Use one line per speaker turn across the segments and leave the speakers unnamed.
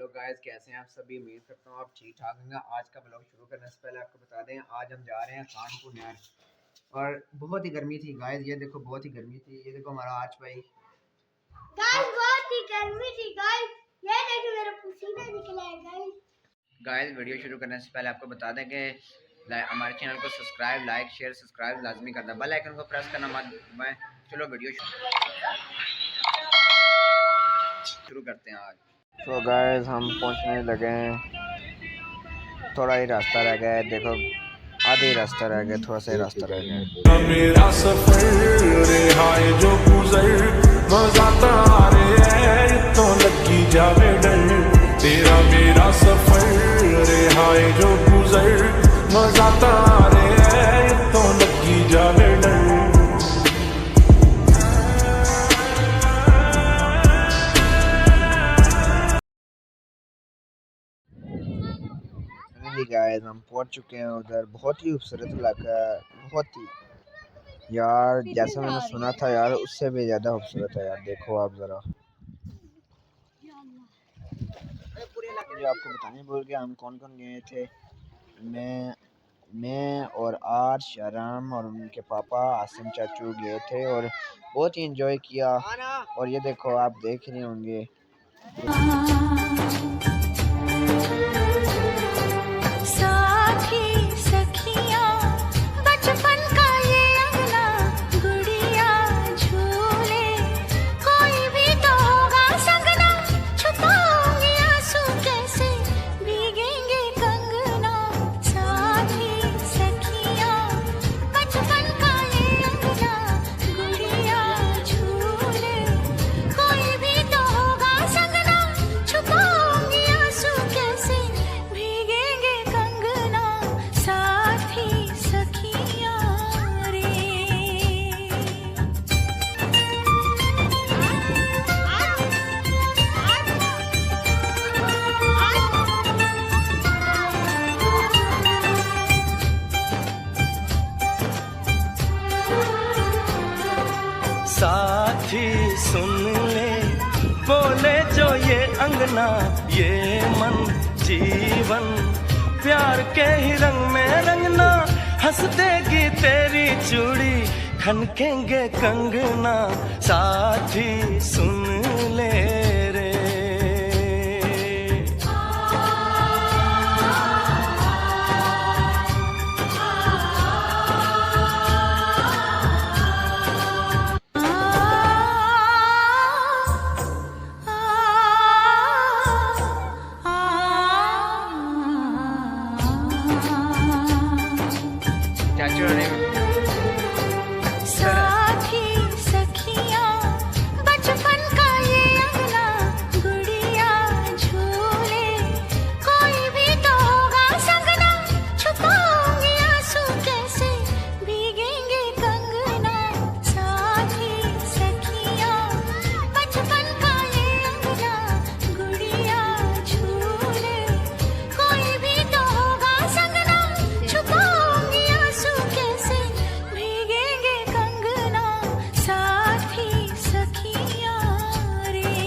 Hello guys, कैसे हैं आप सभी। उम्मीद करता हूँ आप ठीक ठाक होंगे। आज का ब्लॉग शुरू करने से पहले आपको बता दें, आज हम जा रहे हैं कानपुर नहर और बहुत ही गर्मी थी गाइस। ये देखो बहुत ही गर्मी थी। ये देखो हमारा आर्च भाई
गाइस बहुत ही गर्मी थी गाइस। ये देखो मेरा पसीना निकला है गाइस।
वीडियो शुरू करने से पहले आपको बता दें कि हमारे चैनल को सब्सक्राइब, लाइक, शेयर, सब्सक्राइब लाजमी करना, बेल आइकन को प्रेस करना मत भूलें। चलो वीडियो शुरू करते हैं आज। तो गाइस हम पहुंचने लगे हैं, थोड़ा ही रास्ता रह गया है। देखो आधे ही रास्ता रह गया, थोड़ा सा ही रास्ता रह गया।
मेरा सफर रिहाए जो गुजर मजा तारे है तो लगी जावे डर। तेरा मेरा सफर रिहाए जो गुजर मजा तारे है तो लगी जावे डर।
गाइस हम पहुंच चुके हैं उधर। बहुत ही खूबसूरत इलाका है, बहुत ही यार, जैसा मैंने सुना था यार उससे भी ज्यादा खूबसूरत है यार। देखो आप जरा, ये आपको बताने भूल गया हम कौन कौन गए थे। मैं और आर्श, आराम और उनके पापा आसिम चाचू गए थे और बहुत ही एंजॉय किया। और ये देखो आप देख रहे होंगे
साथी सुन ले बोले जो ये अंगना ये मन जीवन प्यार के ही रंग में रंगना। हंस देगी तेरी चूड़ी खनकेंगे कंगना। साथी सुन ले रे।
साथी सखियां बचपन का ये अंगना गुड़िया झूले कोई भी तो होगा संगना। छुपाऊंगी आंसू कैसे भीगेंगे कंगना। साथी सखियां बचपन का ये अंगना गुड़िया झूले कोई भी तो होगा संगना। छुपाऊंगी आंसू कैसे भीगेंगे कंगना। साथी सखियां रे।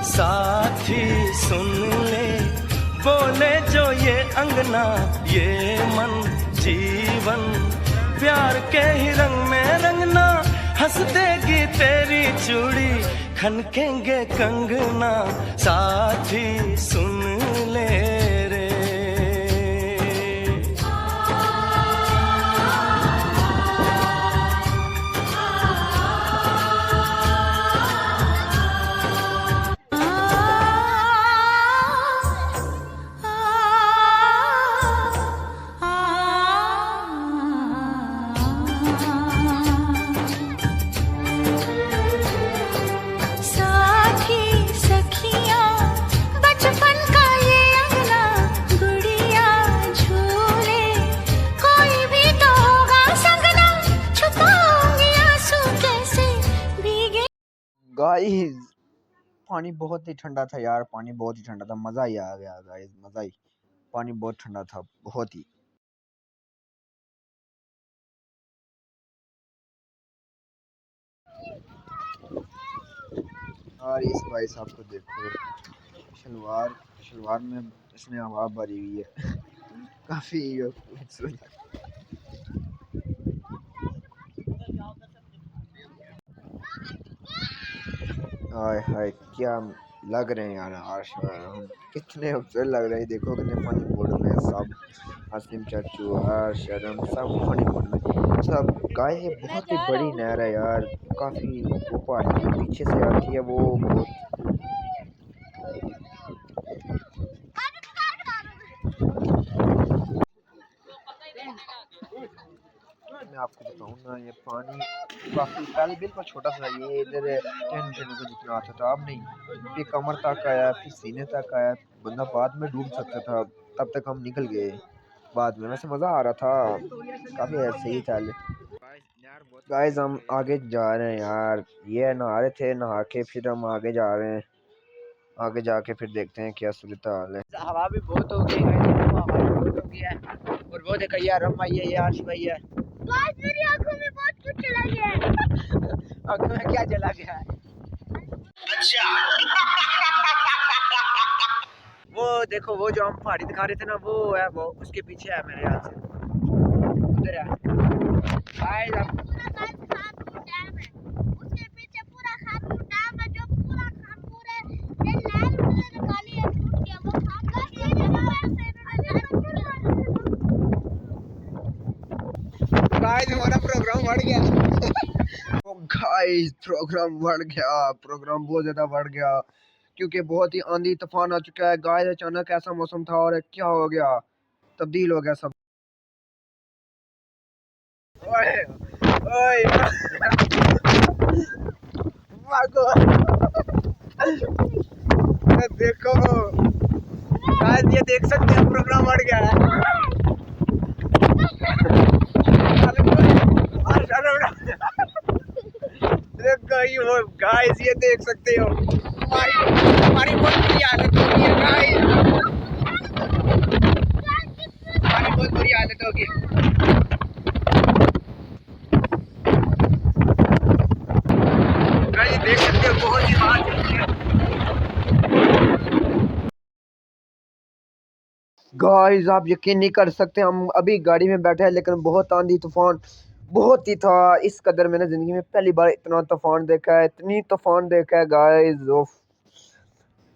साथी सुन ले बोले जो ये अंगना ये मन जीवन प्यार के ही रंग में रंगना। हंस देगी तेरी चूड़ी खनकेंगे कंगना। साथी सुन ले रे।
साथी सखियां बचपन का ये अंगना गुड़िया झूले कोई भी तो होगा संगना। छुपाऊंगी आंसू कैसे भीगे।
गाइस पानी बहुत ही ठंडा था यार, पानी बहुत ही ठंडा था, मज़ा ही आ गया गाइस, मज़ा ही। पानी बहुत ठंडा था, बहुत ही। और इस भाई साहब को देखो, शलवार शलवार में इसने हवा भरी हुई है। काफ़ी खूबसूरत। हाय हाय, क्या लग रहे हैं यार, आश हम कितने खूबसूरत लग रहे हैं। देखो कितने फनी मूड में हैं सब, हसीम चाचू, आश, शर्म, सब फनी मूड में सब। गाय ये बहुत ही बड़ी नहर है यार, काफ़ी वो पहाड़ी के पीछे से आती है, वो बहुत। मैं आपको बताऊँ ना, ये पानी काफ़ी पहले बिल्कुल छोटा सा, ये इधर टेन को जितना आता था, अब नहीं, फिर कमर तक आया, फिर सीने तक आया, बंदा बाद में डूब सकता था। तब तक हम निकल गए बाद में, वैसे मज़ा आ रहा था, काफ़ी सही था। गाइस हम आगे जा रहे हैं यार, ये नहा रहे थे, नहा के फिर हम आगे जा रहे हैं, आगे जाके फिर देखते हैं क्या सूरत हाल है। हवा भी बहुत हो गई है, हवा भी बहुत हो गई है, और वो देखो यार रम भाई है, यार भाई है।
गाइस मेरी आंखों में बहुत कुछ चला गया है।
आंखों में क्या चला गया है? अच्छा। वो देखो, वो जो हम पहाड़ी दिखा रहे थे ना, वो है, वो उसके पीछे है मेरे यहाँ से, उधर है।
पूरा खानपुर डैम है, उसके पीछे पूरा खानपुर डैम है, जो पूरा खानपुर है, ये नहर उन्होंने निकाली है, टूट गया वो खानपुर की
गाइस हमारा प्रोग्राम बढ़ गया। ओ गाइस प्रोग्राम बढ़ गया, प्रोग्राम बहुत ज्यादा बढ़ गया, क्योंकि बहुत ही आंधी तूफान आ चुका है गाइस। अचानक ऐसा मौसम था और क्या हो गया, तब्दील हो गया सब। ओए ओए भागो। देखो गाइस, ये देख सकते हैं प्रोग्राम बढ़ गया है। वो गाइस ये देख सकते हो, हमारी बहुत बुरी हालत हो गई है गाइस, हमारी बहुत बुरी हालत हो गई। गाइस देख सकते हो, बहुत ही बात गाइस, आप यकीन नहीं कर सकते, हम अभी गाड़ी में बैठे हैं, लेकिन बहुत आंधी तूफान बहुत ही था। इस कदर मैंने जिंदगी में पहली बार इतना तूफान देखा है, इतनी तूफान देखा है गाइस,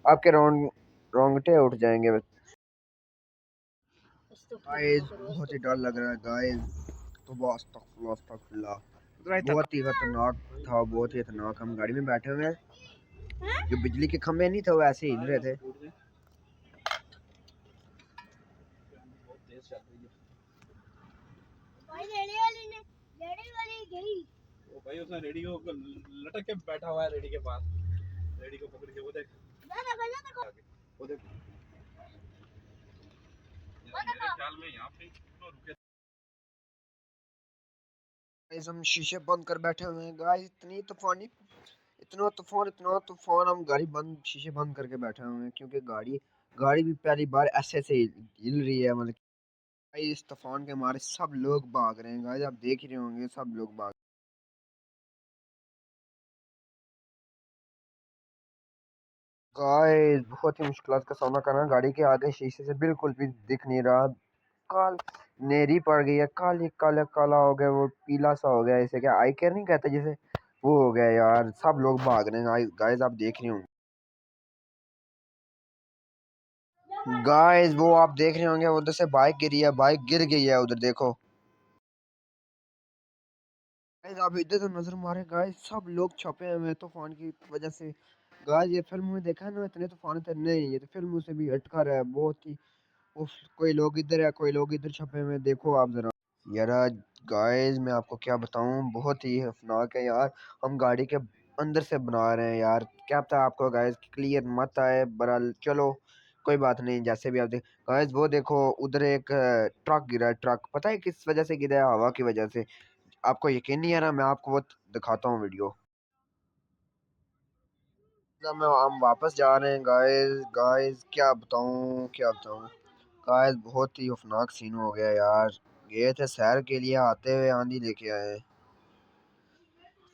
आपके रोंगटे उठ जाएंगे। गाइस बहुत ही डर लग रहा है गाइस, तो बहुत ही खतरनाक था, बहुत ही खतरनाक। हम गाड़ी में बैठे हुए हैं, जो बिजली के खंभे नहीं थे वो ऐसे हिल रहे थे।
भाई रेडी वाली गई,
वो भाई उसने रेडी को लटक के बैठा हुआ है, रेडी के पास, रेडी को पकड़ के, वो देख,
वो देख,
मेरे ख्याल में यहाँ पे तो रुके।
गाइस हम शीशे बंद कर बैठे हुए हैं गाइस, इतना तूफान, हम गाड़ी बंद, शीशे बंद करके बैठे हुए हैं, क्योंकि गाड़ी गाड़ी भी पहली बार ऐसे ऐसे हिल रही है, मतलब गाइस इस तूफान के मारे सब लोग भाग रहे हैं गाइस, आप देख ही रहे होंगे, सब लोग भाग। गाइस बहुत ही मुश्किलात का सामना करना, गाड़ी के आगे शीशे से बिल्कुल भी दिख नहीं रहा, काल नेरी पड़ गई है, काली काला काला हो गया, वो पीला सा हो गया, इसे क्या आई केयर नहीं कहते जिसे, वो हो गया यार, सब लोग भाग रहे हैं गाइस, आप देख रहे होंगे। गाइस वो आप देख रहे होंगे, उधर से बाइक गिरी है, बाइक गिर गई है उधर, देखो गाइस, आप इधर तो नजर मारे गाइस, सब लोग छपे हुए हैं तूफान की वजह से। गाइस ये फिल्म में देखा है ना, इतने तूफान थे, नहीं ये तो फिल्म से भी हटकर है, बहुत ही उफ, कोई लोग इधर है, कोई लोग इधर छपे हुए हैं, देखो आप जरा यार। गाइस मैं आपको क्या बताऊं, बहुत ही खतरनाक है यार, हम गाड़ी के अंदर से बना रहे हैं यार, क्या पता आपको गाइस क्लियर मत आए, बहरहाल चलो कोई बात नहीं, जैसे भी आप देख। गाइस वो देखो उधर एक ट्रक गिरा है, ट्रक पता है किस वजह से गिरा है, हवा की वजह से। आपको यकीन नहीं आ रहा, मैं आपको वो दिखाता हूँ वीडियो। जब हम वापस जा रहे हैं गाइस। गाइस क्या बताऊं गाइस, बहुत ही खौफनाक सीन हो गया यार। गए थे सैर के लिए, आते हुए आंधी लेके आए।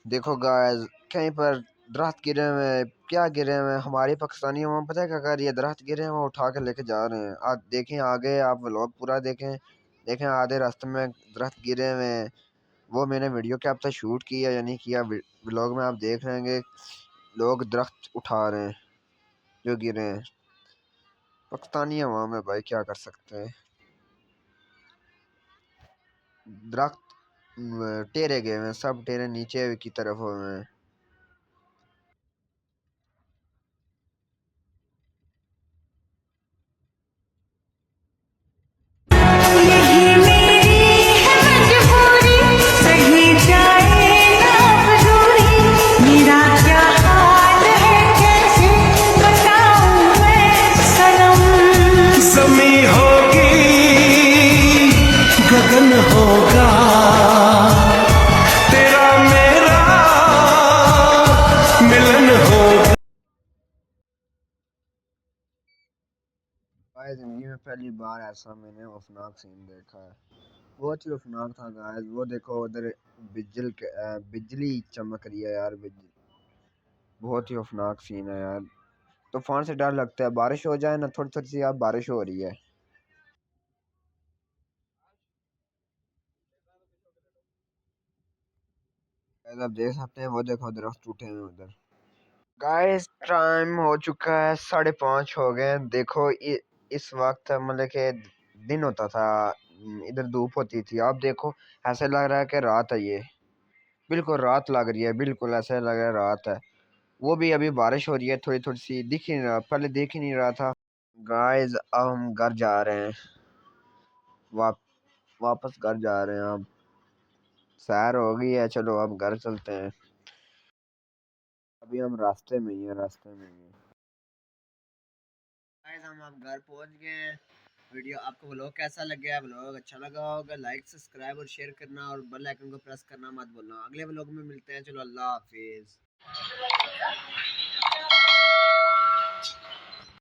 देखो गाइस, कहीं पर दरख्त गिरे हुए हैं। क्या गिरे हुए हैं? हमारे पाकिस्तानी हम पता है क्या कर रही है, दरख्त गिरे हैं वो उठा के लेके जा रहे हैं। आज देखें आगे, आप व्लॉग पूरा देखें। देखें आधे रास्ते में दरख्त गिरे हुए हैं। वो मैंने वीडियो कैप्चर शूट किया या नहीं किया, व्लॉग में आप देख लेंगे। लोग दरख्त उठा रहे हैं जो गिरे हैं। पाकिस्तानी अवाम है भाई, क्या कर सकते हैं। दरख्त टेढ़े गए हुए हैं, सब टेढ़े नीचे की तरफ हुए हैं।
यही मेरी है मजबूरी, सही जाए ना अब दूरी। मेरा क्या हाल है कैसे बताऊं मैं सनम।
जमी होगी गगन होगा, तेरा मेरा मिलन होगा।
भाई जिंदगी में पहली बार ऐसा मैंने खौफनाक सीन देखा है। बहुत ही खौफनाक था गाइस। वो देखो उधर बिजली चमक रही है यार। बहुत ही खौफनाक सीन है यार। तूफान से डर लगता है, बारिश हो जाए ना, थोड़ी थोड़ी सी अब बारिश हो रही है। गाइस आप देख सकते हैं, वो देखो दरख्त टूटे हैं उधर। गाइस टाइम हो चुका है, 5:30 हो गए हैं। देखो इस वक्त मतलब कि दिन होता था, इधर धूप होती थी। आप देखो ऐसे लग रहा है कि रात है ये। बिल्कुल रात लग रही है, बिल्कुल ऐसे लग रहा है रात है। वो भी अभी बारिश हो रही है, थोड़ी थोड़ी सी। दिख ही नहीं रहा, पहले दिख ही नहीं रहा था। गाइस अब हम घर जा रहे हैं। वाप, वापस घर जा रहे हैं अब। सैर हो गई है, चलो अब घर चलते हैं। अभी हम रास्ते में ही हैं, रास्ते में ही हैं। गाइस हम अब घर पहुंच गए हैं। वीडियो आपको व्लॉग कैसा लग गया? व्लॉग अच्छा लगा होगा, लाइक सब्सक्राइब और शेयर करना और बेल आइकन को प्रेस करना मत भूलना। अगले व्लॉग में मिलते हैं। चलो अल्लाह हाफिज।